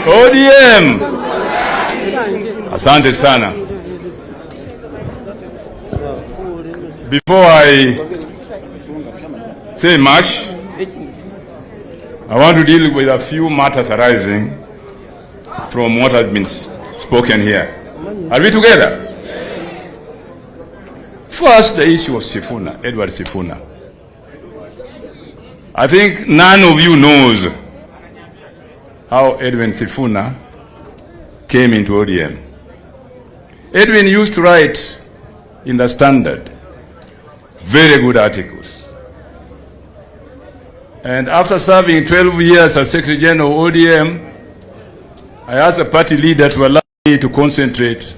ODM. Asante sana. Before I say much, I want to deal with a few matters arising from what has been spoken here. Are we together? First, the issue of Sifuna, Edward Sifuna. I think none of you knows how Edwin Sifuna came into ODM. Edwin used to write in the Standard very good articles. And after serving 12 years as Secretary General of ODM, I asked the party leader to allow me to concentrate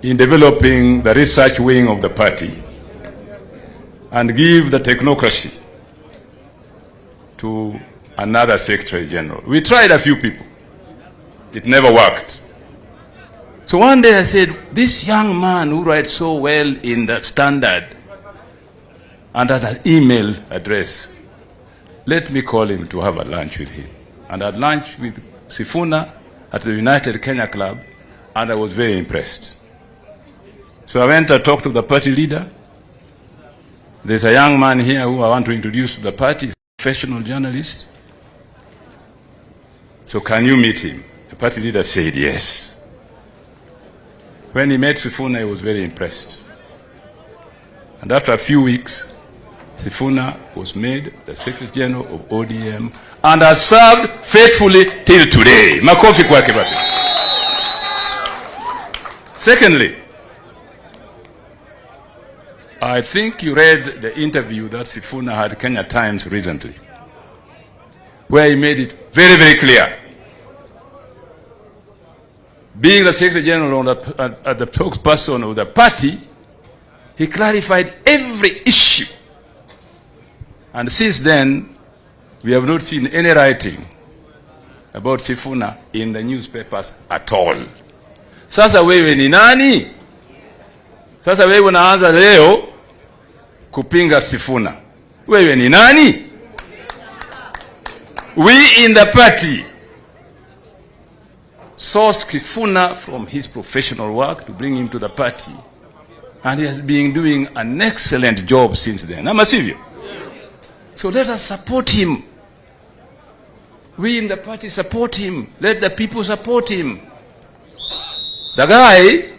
in developing the research wing of the party and give the technocracy to another Secretary General. We tried a few people. It never worked. So one day I said, this young man who writes so well in the Standard and has an email address, let me call him to have a lunch with him. And I had lunch with Sifuna at the United Kenya Club, and I was very impressed. So I went to talk to the party leader. There's a young man here who I want to introduce to the party. He's a professional journalist. So can you meet him? The party leader said yes. When he met Sifuna, he was very impressed. And after a few weeks, Sifuna was made the Secretary General of ODM and has served faithfully till today. Makofi kwake basi. Secondly, I think you read the interview that Sifuna had Kenya Times recently, where he made it very, very clear. Being the Secretary General the spokesperson of the party, he clarified every issue. And since then, we have not seen any writing about Sifuna in the newspapers at all. Sasa wewe ni nani? Sasa wewe unaanza leo kupinga Sifuna. Wewe ni nani? We in the party sourced Sifuna from his professional work to bring him to the party. And he has been doing an excellent job since then. Ama sivyo? So let us support him. We in the party support him. Let the people support him. The guy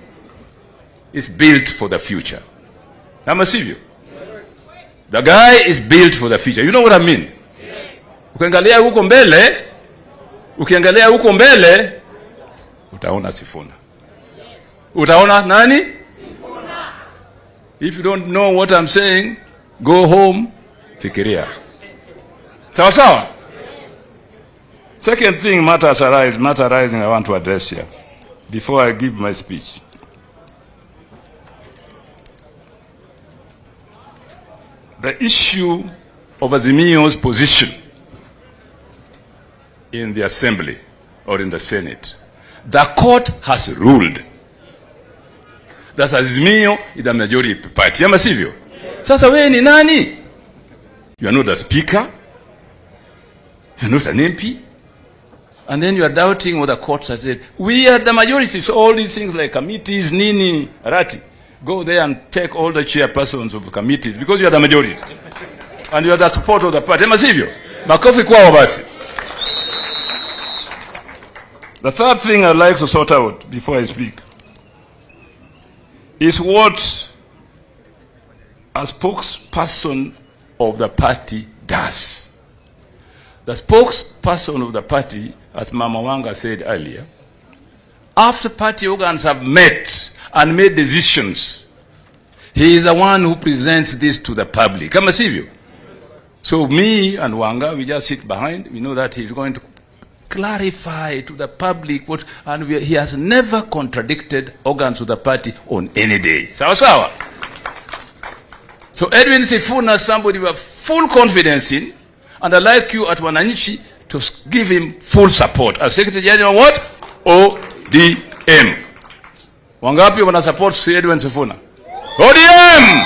is built for the future. Ama sivyo? The guy is built for the future. You know what I mean? Ukiangalia huko mbele, utaona Sifuna. Utaona nani? Sifuna. If you don't know what I'm saying, go home, fikiria. Sawa sawa? Second thing, matter arising I want to address here before I give my speech. The issue of Azimio's position in the Assembly or in the Senate. The court has ruled that Azimio is the majority party. Ama sivyo? Sasa wewe ni nani? You are not a speaker. You are not an MP. And then you are doubting what the court has said. We are the majority. So all these things like committees, nini, arati. Go there and take all the chairpersons of the committees because you are the majority. And you are the support of the party. Ama sivyo? Makofi kwao basi. The third thing I'd like to sort out before I speak is what a spokesperson of the party does. The spokesperson of the party, as Mama Wanga said earlier, after party organs have met and made decisions, he is the one who presents this to the public. Kama sivyo? So me and Wanga, we just sit behind. We know that he's going to clarify to the public what, and he has never contradicted organs of the party on any day. Sawa sawa. So Edwin Sifuna is somebody we have full confidence in, and I'd like you at Wananchi to give him full support. As Secretary General what? ODM. Wangapi wana support Edwin Sifuna? ODM!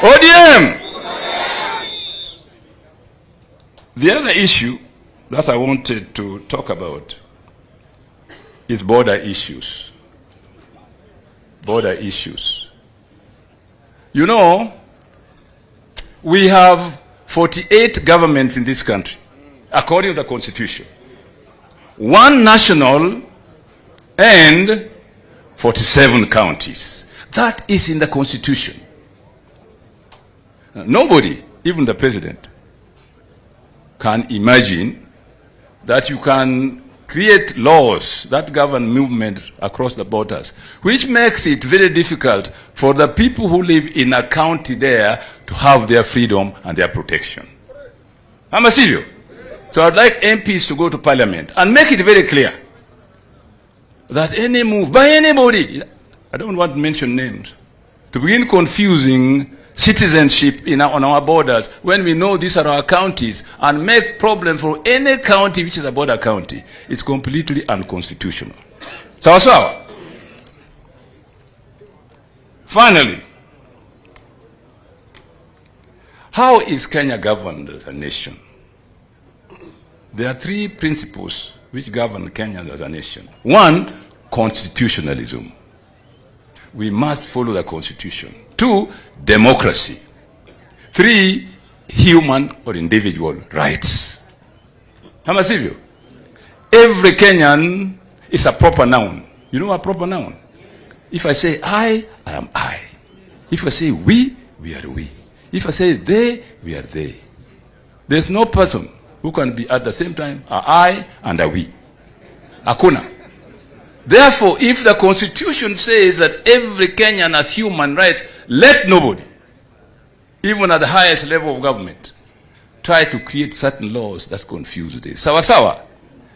ODM! The other issue that I wanted to talk about is border issues. Border issues. You know, we have 48 governments in this country, according to the Constitution. 1 national and 47 counties. That is in the Constitution. Nobody, even the president, can imagine that you can create laws that govern movement across the borders, which makes it very difficult for the people who live in a county there to have their freedom and their protection. I'm a serious. So I'd like MPs to go to Parliament and make it very clear that any move by anybody, I don't want to mention names, to begin confusing citizenship on our borders when we know these are our counties and make problem for any county which is a border county, it's completely unconstitutional. So, finally, how is Kenya governed as a nation? There are 3 principles which govern Kenya as a nation. 1, constitutionalism. We must follow the Constitution. 2, democracy. 3, human or individual rights. Kama sivyo? Every Kenyan is a proper noun. You know a proper noun? If I say I am I. If I say we are we. If I say they, we are they. There's no person who can be at the same time a I and a we. Hakuna. Therefore, if the Constitution says that every Kenyan has human rights, let nobody, even at the highest level of government, try to create certain laws that confuse this. Sawa sawa.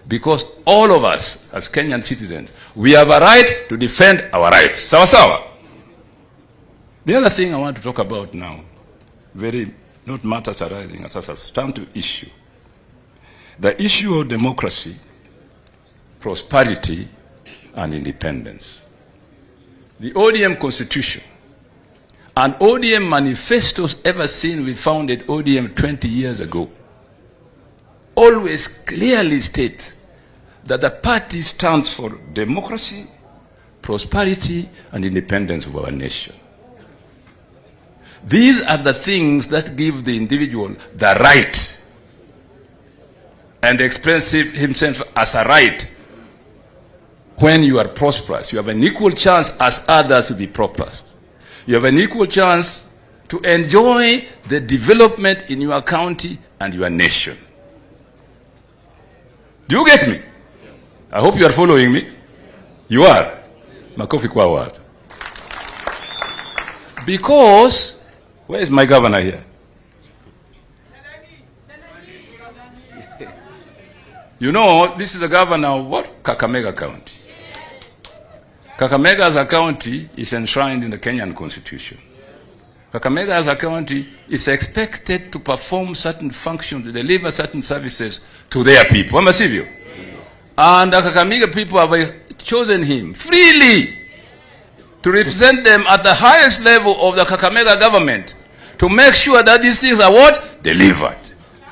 Because all of us, as Kenyan citizens, we have a right to defend our rights. Sawa sawa. The other thing I want to talk about now, not matters arising as a substantive issue. The issue of democracy, prosperity, and independence. The ODM Constitution and ODM manifestos ever since we founded ODM 20 years ago always clearly state that the party stands for democracy, prosperity, and independence of our nation. These are the things that give the individual the right and express himself as a right. When you are prosperous, you have an equal chance as others to be prosperous. You have an equal chance to enjoy the development in your county and your nation. Do you get me? I hope you are following me. You are. Makofi kwa watu. Because, where is my governor here? You know, this is the governor of what? Kakamega County. Kakamega as a county is enshrined in the Kenyan Constitution. Kakamega as a county is expected to perform certain functions, to deliver certain services to their people. I'm a civil. And the Kakamega people have chosen him freely to represent them at the highest level of the Kakamega government to make sure that these things are what? Delivered.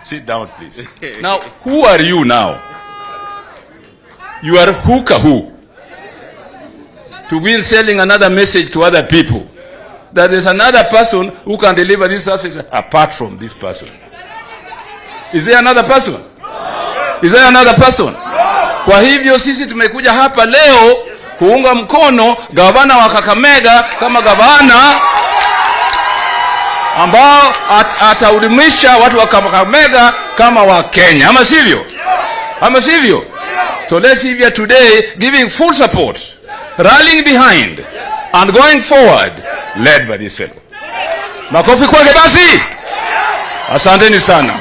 Sit down, please. Now, who are you now? You are who? To be selling another message to other people. That there's another person who can deliver this service apart from this person. Is there another person? Is there another person? Kwa hivyo sisi tumekuja hapa leo kuunga mkono gavana wa Kakamega kama gavana ambao atahudumisha watu wa Kakamega kama wa Kenya. Ama sivyo? Ama sivyo? So let's see here today giving full support, rallying behind, and going forward, led by this fellow. Makofi kwake basi. Asanteni sana.